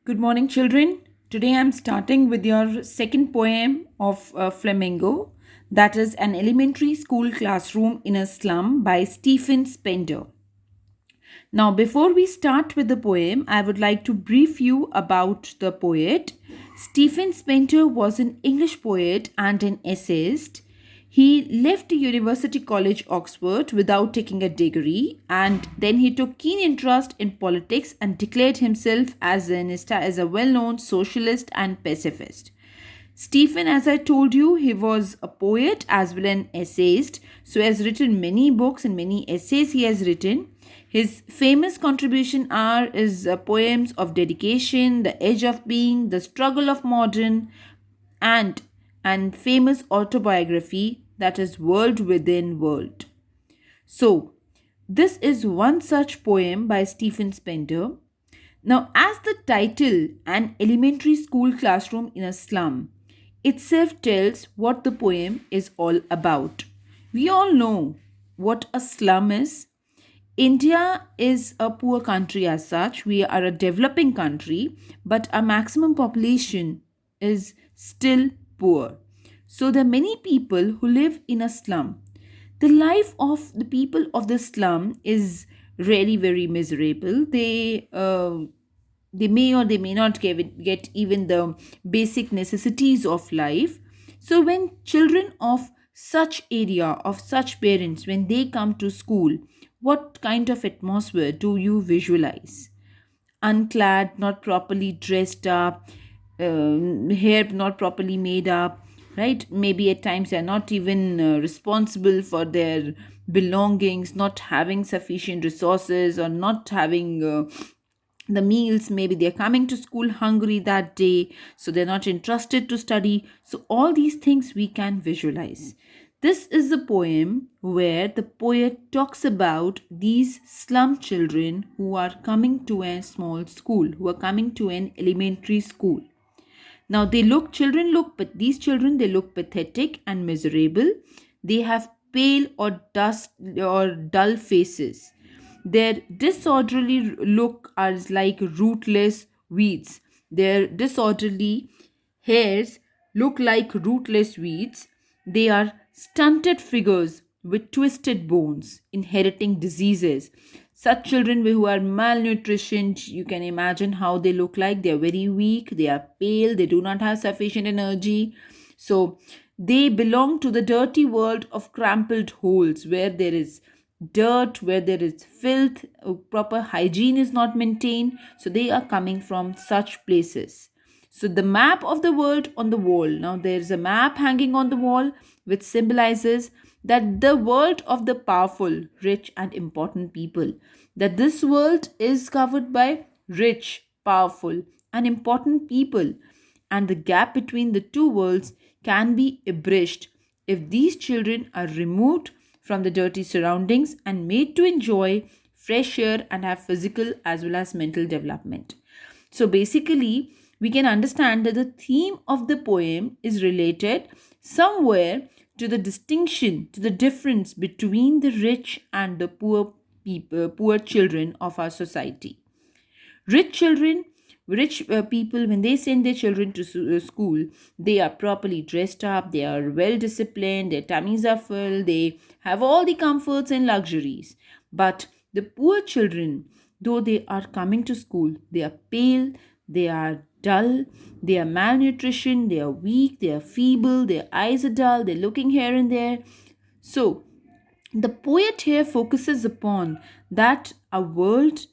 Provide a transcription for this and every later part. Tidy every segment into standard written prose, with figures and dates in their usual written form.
Good morning, children. Today I'm starting with your second poem of Flamingo, that is An Elementary School Classroom in a Slum by Stephen Spender. Now, before we start with the poem, I would like to brief you about the poet. Stephen Spender was an English poet and an essayist. He left University College, Oxford, without taking a degree, and then he took keen interest in politics and declared himself as a well-known socialist and pacifist. Stephen, as I told you, he was a poet as well as an essayist. So he has written many books and many essays he has written. His famous contribution are his poems of dedication, The Edge of Being, The Struggle of Modern, and famous autobiography, that is World Within World. So this is one such poem by Stephen Spender. Now, as the title, An Elementary School Classroom in a Slum, itself tells what the poem is all about. We all know what a slum is. India is a poor country as such. We are a developing country, but our maximum population is still poor. So there are many people who live in a slum. The life of the people of the slum is really very miserable. They may or they may not get even the basic necessities of life. So when children of such area, of such parents, when they come to school, what kind of atmosphere do you visualize? Unclad, not properly dressed up, hair not properly made up, right? Maybe at times they're not even responsible for their belongings, not having sufficient resources, or not having the meals. Maybe they're coming to school hungry that day, so they're not interested to study. So all these things we can visualize. This is a poem where the poet talks about these slum children who are coming to a small school, who are coming to an elementary school. Now but these children, they look pathetic and miserable. They have pale or dull faces. Their disorderly look is like rootless weeds. Their disorderly hairs look like rootless weeds. They are stunted figures with twisted bones, inheriting diseases. Such children who are malnutrition, you can imagine how they look like. They are very weak, they are pale, they do not have sufficient energy. So they belong to the dirty world of crumpled holes where there is dirt, where there is filth, proper hygiene is not maintained. So they are coming from such places. So the map of the world on the wall. Now there is a map hanging on the wall which symbolizes that the world of the powerful, rich and important people. That this world is covered by rich, powerful and important people. And the gap between the two worlds can be bridged if these children are removed from the dirty surroundings and made to enjoy fresh air and have physical as well as mental development. So basically, we can understand that the theme of the poem is related somewhere to the distinction, to the difference between the rich and the poor people, poor children of our society. Rich people, when they send their children to school, they are properly dressed up, they are well disciplined, their tummies are full, they have all the comforts and luxuries. But the poor children, though they are coming to school, they are pale, they are dull, they are malnutrition, they are weak, they are feeble, their eyes are dull, they're looking here and there. So the poet here focuses upon that a world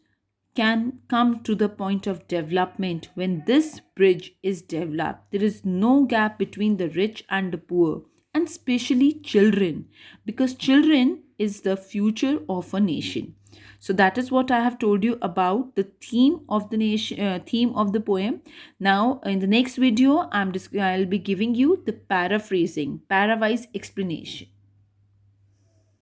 can come to the point of development when this bridge is developed. There is no gap between the rich and the poor, and especially children, because children is the future of a nation. So that is what I have told you about the theme of the theme of the poem. Now in the next video I'll be giving you the paraphrasing, parawise explanation.